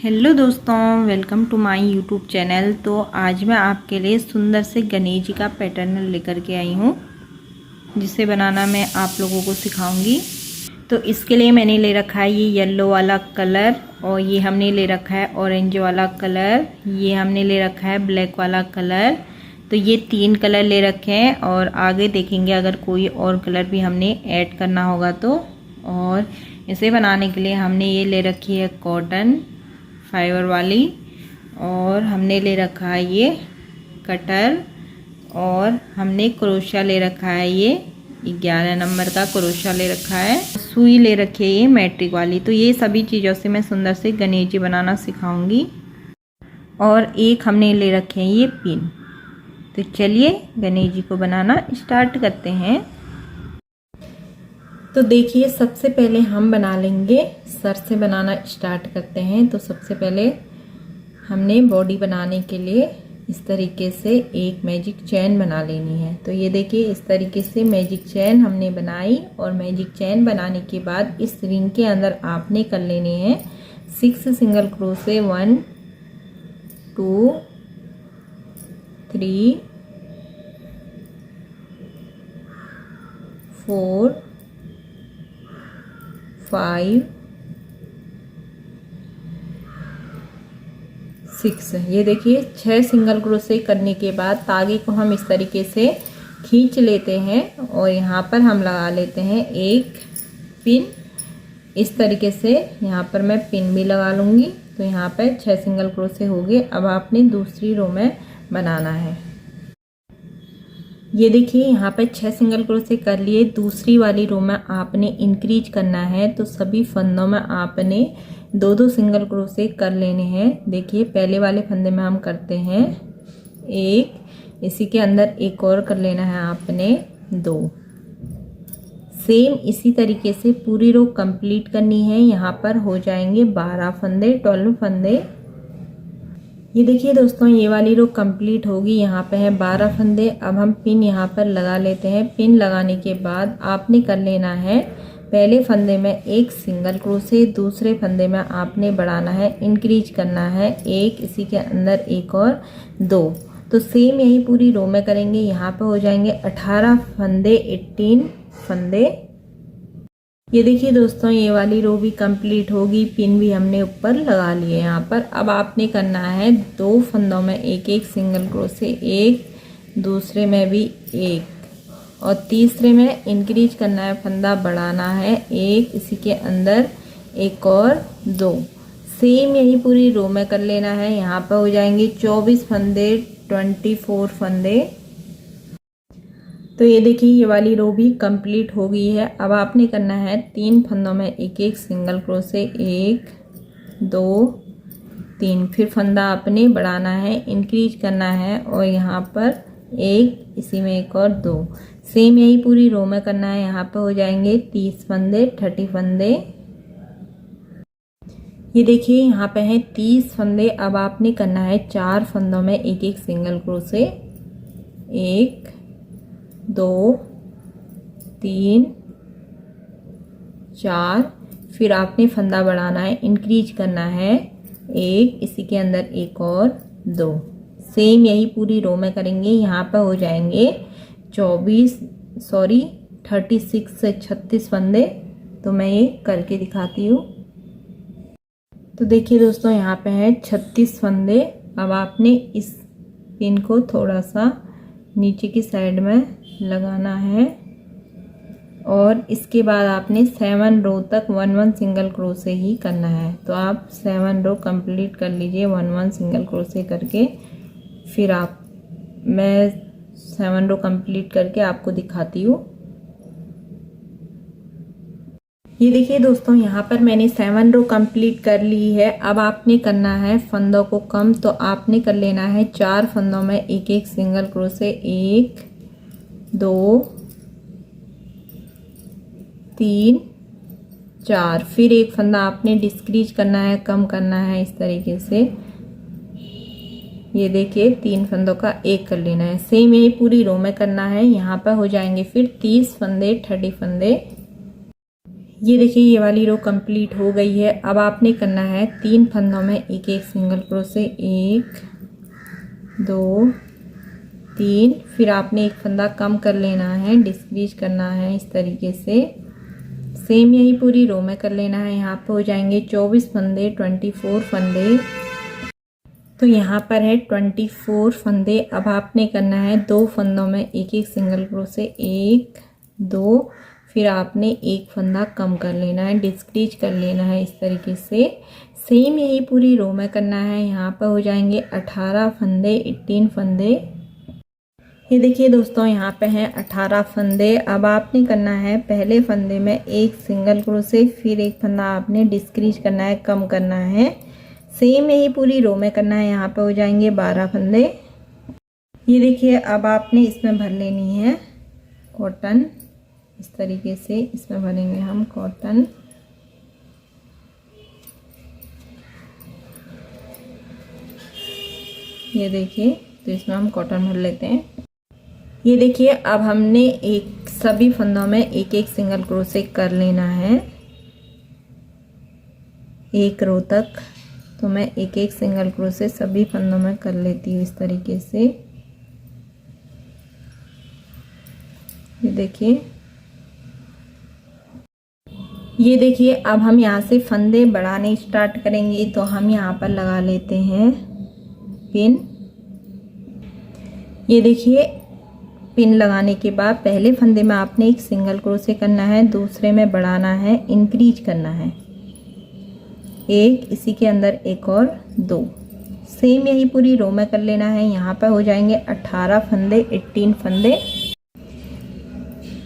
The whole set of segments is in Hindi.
हेलो दोस्तों, welcome to my YouTube channel. तो आज मैं आपके लिए सुंदर से गणेश जी का पैटर्न लेकर के आई हूँ, जिसे बनाना मैं आप लोगों को सिखाऊंगी। तो इसके लिए मैंने ले रखा है ये येलो वाला कलर, और ये हमने ले रखा है ऑरेंज वाला कलर, ये हमने ले रखा है ब्लैक वाला कलर। तो ये 3 कलर ले रखे हैं, और आगे देखेंगे अगर कोई और कलर भी हमने ऐड करना होगा तो। और इसे बनाने के लिए हमने ये ले रखी है कॉटन फाइबर वाली, और हमने ले रखा है ये कटर, और हमने क्रोशिया ले रखा है, ये 11 नंबर का क्रोशिया ले रखा है। सुई ले रखी है ये मैट्रिक वाली। तो ये सभी चीज़ों से मैं सुंदर से गणेश जी बनाना सिखाऊंगी। और एक हमने ले रखे हैं ये पिन। तो चलिए गणेश जी को बनाना स्टार्ट करते हैं। तो देखिए, सबसे पहले हम बना लेंगे, सर से बनाना स्टार्ट करते हैं। तो सबसे पहले हमने बॉडी बनाने के लिए इस तरीके से एक मैजिक चैन बना लेनी है। तो ये देखिए, इस तरीके से मैजिक चैन हमने बनाई, और मैजिक चैन बनाने के बाद इस रिंग के अंदर आपने कर लेने हैं 6 सिंगल क्रोशे। 1 2 3 4 5 6। ये देखिए, 6 सिंगल क्रोशे करने के बाद तागे को हम इस तरीके से खींच लेते हैं, और यहाँ पर हम लगा लेते हैं एक पिन। इस तरीके से यहाँ पर मैं पिन भी लगा लूँगी। तो यहाँ पर 6 सिंगल क्रोशे हो गए। अब आपने दूसरी रो में बनाना है। ये देखिए, यहाँ पर 6 सिंगल क्रोशे कर लिए। दूसरी वाली रो में आपने इंक्रीज करना है। तो सभी फंदों में आपने 2-2 सिंगल क्रोशे कर लेने हैं। देखिए, पहले वाले फंदे में हम करते हैं 1, इसी के अंदर एक और कर लेना है आपने 2। सेम इसी तरीके से पूरी रो कंप्लीट करनी है। यहाँ पर हो जाएंगे 12 फंदे, 12 फंदे। ये देखिए दोस्तों, ये वाली रो कंप्लीट होगी। यहाँ पे है 12 फंदे। अब हम पिन यहाँ पर लगा लेते हैं। पिन लगाने के बाद आपने कर लेना है पहले फंदे में एक सिंगल क्रोशे, दूसरे फंदे में आपने बढ़ाना है, इंक्रीज करना है 1, इसी के अंदर एक और 2। तो सेम यही पूरी रो में करेंगे। यहाँ पे हो जाएंगे 18 फंदे, 18 फंदे। ये देखिए दोस्तों, ये वाली रो भी कंप्लीट होगी। पिन भी हमने ऊपर लगा लिए यहाँ पर। अब आपने करना है 2 फंदों में एक एक सिंगल क्रोशे, एक, दूसरे में भी एक, और तीसरे में इंक्रीज करना है, फंदा बढ़ाना है 1, इसी के अंदर एक और 2। सेम यही पूरी रो में कर लेना है। यहाँ पर हो जाएंगे 24 फंदे, 24 फंदे। तो ये देखिए, ये वाली रो भी कंप्लीट हो गई है। अब आपने करना है 3 फंदों में एक एक सिंगल क्रोशे, 1 2 3। फिर फंदा आपने बढ़ाना है, इंक्रीज करना है, और यहाँ पर 1, इसी में एक और 2। सेम यही पूरी रो में करना है। यहाँ पर हो जाएंगे 30 फंदे, 30 फंदे। ये देखिए, यहाँ पे है 30 फंदे। अब आपने करना है 4 फंदों में एक एक सिंगल क्रोशे, 1 2 3 4। फिर आपने फंदा बढ़ाना है, इंक्रीज करना है 1, इसी के अंदर एक और 2। सेम यही पूरी रो में करेंगे। यहाँ पर हो जाएंगे 36 से 36 फंदे। तो मैं ये करके दिखाती हूँ। तो देखिए दोस्तों, यहाँ पे है 36 फंदे। अब आपने इस पिन को थोड़ा सा नीचे की साइड में लगाना है, और इसके बाद आपने 7 रो तक 1-1 सिंगल क्रोशे ही करना है। तो आप 7 रो कंप्लीट कर लीजिए 1-1 सिंगल क्रोशे करके। फिर मैं 7 रो कंप्लीट करके आपको दिखाती हूँ। ये देखिए दोस्तों, यहाँ पर मैंने 7 रो कंप्लीट कर ली है। अब आपने करना है फंदों को कम। तो आपने कर लेना है 4 फंदों में एक एक सिंगल क्रोशे, 1 2 3 4। फिर एक फंदा आपने डिस्क्रीज करना है, कम करना है इस तरीके से। ये देखिए, 3 फंदों का एक कर लेना है। सेम यही पूरी रो में करना है। यहाँ पर हो जाएंगे फिर 30 फंदे, 30 फंदे। ये देखिए ये वाली रो कंप्लीट हो गई है। अब आपने करना है 3 फंदों में एक एक सिंगल क्रोशे, 1 2 3। फिर आपने एक फंदा कम कर लेना है, डिक्रीज करना है इस तरीके से। सेम यही पूरी रो में कर लेना है। यहाँ पे हो जाएंगे 24 फंदे, 24 फंदे। तो यहाँ पर है 24 फंदे। अब आपने करना है 2 फंदों में एक एक सिंगल क्रोशे, 1 2। फिर आपने एक फंदा कम कर लेना है, डिक्रीज कर लेना है इस तरीके से। सेम यही पूरी रो में करना है। यहाँ पर हो जाएंगे 18 फंदे, 18 फंदे। ये देखिए दोस्तों यहाँ पे हैं 18 फंदे। अब आपने करना है पहले फंदे में एक सिंगल क्रोशे, फिर एक फंदा आपने डिक्रीज करना है, कम करना है। सेम यही पूरी रो में करना है। यहाँ पे हो जाएंगे 12 फंदे। ये देखिए अब आपने इसमें भर लेनी है कॉटन, इस तरीके से इसमें भरेंगे हम कॉटन। ये देखिए तो इसमें हम कॉटन भर लेते हैं। ये देखिए अब हमने एक सभी फंदों में एक एक सिंगल क्रोशे कर लेना है एक रो तक। तो मैं एक एक सिंगल क्रोशे सभी फंदों में कर लेती हूँ इस तरीके से। ये देखिए अब हम यहाँ से फंदे बढ़ाने स्टार्ट करेंगे। तो हम यहाँ पर लगा लेते हैं पिन। ये देखिए पिन लगाने के बाद पहले फंदे में आपने एक सिंगल क्रोशे करना है, दूसरे में बढ़ाना है, इंक्रीज करना है, एक, इसी के अंदर एक और 2। सेम यही पूरी रो में कर लेना है। यहाँ पर हो जाएंगे 18 फंदे, 18 फंदे।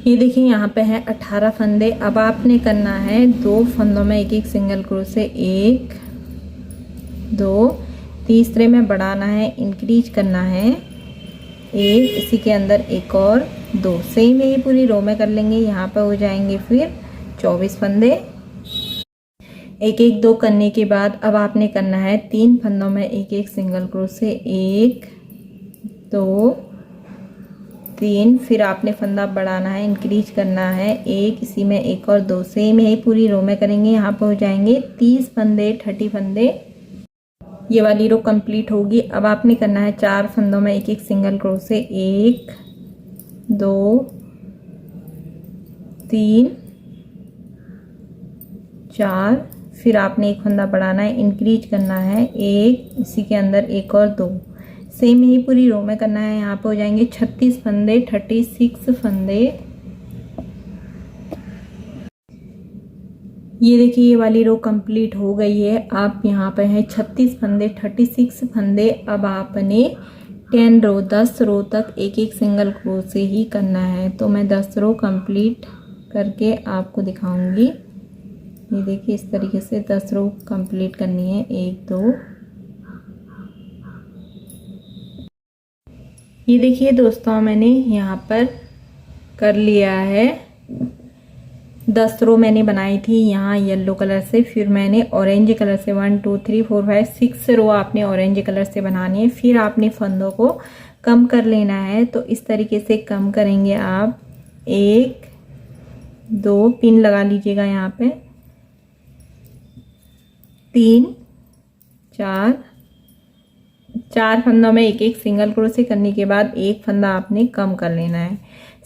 ये देखिए यहाँ पे है 18 फंदे। अब आपने करना है 2 फंदों में एक एक सिंगल क्रोशे, 1 2। तीसरे में बढ़ाना है, इंक्रीज करना है, 1, इसी के अंदर एक और 2। सेम यही पूरी रो में कर लेंगे। यहाँ पे हो जाएंगे फिर 24 फंदे। एक एक 2 करने के बाद अब आपने करना है 3 फंदों में एक एक सिंगल क्रोशे, 1 2 3। फिर आपने फंदा बढ़ाना है, इंक्रीज करना है, 1, इसी में एक और 2। सेम यही पूरी रो में करेंगे। यहाँ पे हो जाएंगे 30 फंदे, 30 फंदे। ये वाली रो कंप्लीट होगी। अब आपने करना है 4 फंदों में एक एक सिंगल क्रोशे, 1 2 3 4। फिर आपने एक फंदा बढ़ाना है, इंक्रीज करना है, 1, इसी के अंदर एक और 2। सेम यही पूरी रो में करना है। यहाँ पे हो जाएंगे 36 फंदे, 36 फंदे। ये देखिए ये वाली रो कंप्लीट हो गई है। आप यहाँ पे है 36 फंदे, 36 फंदे। अब आपने 10 रो तक एक एक सिंगल क्रोशे ही करना है। तो मैं 10 रो कंप्लीट करके आपको दिखाऊंगी। ये देखिए इस तरीके से 10 रो कंप्लीट करनी है, 1 2। ये देखिए दोस्तों मैंने यहाँ पर कर लिया है। 10 रो मैंने बनाई थी यहाँ येलो कलर से, फिर मैंने ऑरेंज कलर से 1 2 3 4 5 6 रो आपने ऑरेंज कलर से बनानी है। फिर आपने फंदों को कम कर लेना है। तो इस तरीके से कम करेंगे आप। 1 2 पिन लगा लीजिएगा यहाँ पे, 3 4 फंदों में एक एक सिंगल क्रोशे करने के बाद एक फंदा आपने कम कर लेना है।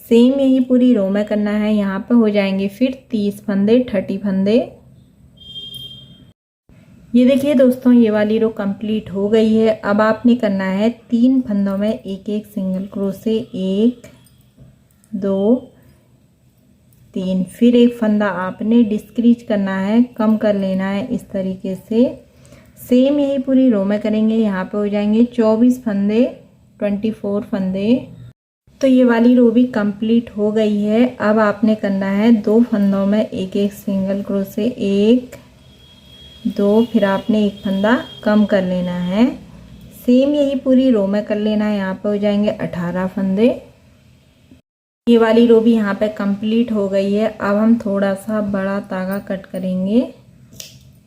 सेम यही पूरी रो में करना है। यहाँ पे हो जाएंगे फिर 30 फंदे, 30 फंदे। ये देखिए दोस्तों ये वाली रो कंप्लीट हो गई है। अब आपने करना है 3 फंदों में एक एक सिंगल क्रोशे, 1 2 3। फिर एक फंदा आपने डिक्रीज करना है, कम कर लेना है इस तरीके से। सेम यही पूरी रो में करेंगे। यहाँ पे हो जाएंगे 24 फंदे, 24 फंदे। तो ये वाली रो भी कंप्लीट हो गई है। अब आपने करना है 2 फंदों में एक एक सिंगल क्रोशे, 1 2। फिर आपने एक फंदा कम कर लेना है। सेम यही पूरी रो में कर लेना है। यहाँ पे हो जाएंगे 18 फंदे। ये वाली रो भी यहाँ पे कंप्लीट हो गई है। अब हम थोड़ा सा बड़ा धागा कट करेंगे,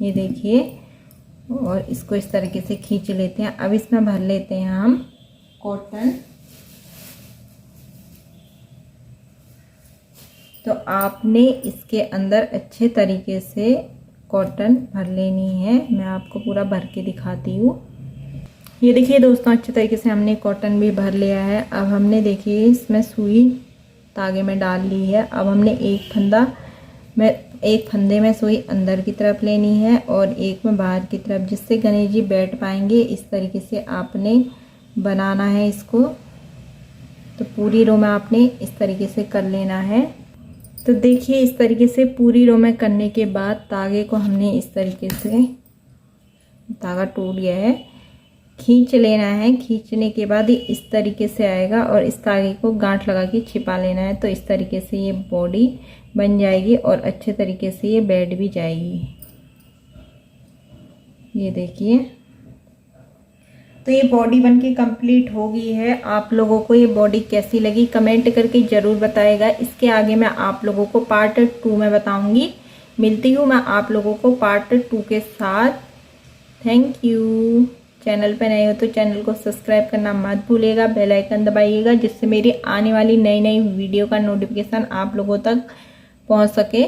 ये देखिए, और इसको इस तरीके से खींच लेते हैं। अब इसमें भर लेते हैं हम कॉटन। तो आपने इसके अंदर अच्छे तरीके से कॉटन भर लेनी है। मैं आपको पूरा भर के दिखाती हूँ। ये देखिए दोस्तों, अच्छे तरीके से हमने कॉटन भी भर लिया है। अब हमने देखिए इसमें सुई धागे में डाल ली है। अब हमने एक फंदे में सुई अंदर की तरफ लेनी है और एक में बाहर की तरफ, जिससे गणेश जी बैठ पाएंगे। इस तरीके से आपने बनाना है इसको। तो पूरी रो में आपने इस तरीके से कर लेना है। तो देखिए इस तरीके से पूरी रो में करने के बाद धागे को हमने इस तरीके से, धागा टूट गया है, खींच लेना है। खींचने के बाद ये इस तरीके से आएगा और इस धागे को गांठ लगा के छिपा लेना है। तो इस तरीके से ये बॉडी बन जाएगी और अच्छे तरीके से ये बैठ भी जाएगी। ये देखिए, तो ये बॉडी बनके कंप्लीट हो गई है। आप लोगों को ये बॉडी कैसी लगी कमेंट करके ज़रूर बताएगा। इसके आगे मैं आप लोगों को पार्ट 2 में बताऊंगी। मिलती हूँ मैं आप लोगों को पार्ट 2 के साथ। Thank you. चैनल पे नए हो तो चैनल को सब्सक्राइब करना मत भूलिएगा, बेल आइकन दबाइएगा, जिससे मेरी आने वाली नई वीडियो का नोटिफिकेशन आप लोगों तक पहुँच सके।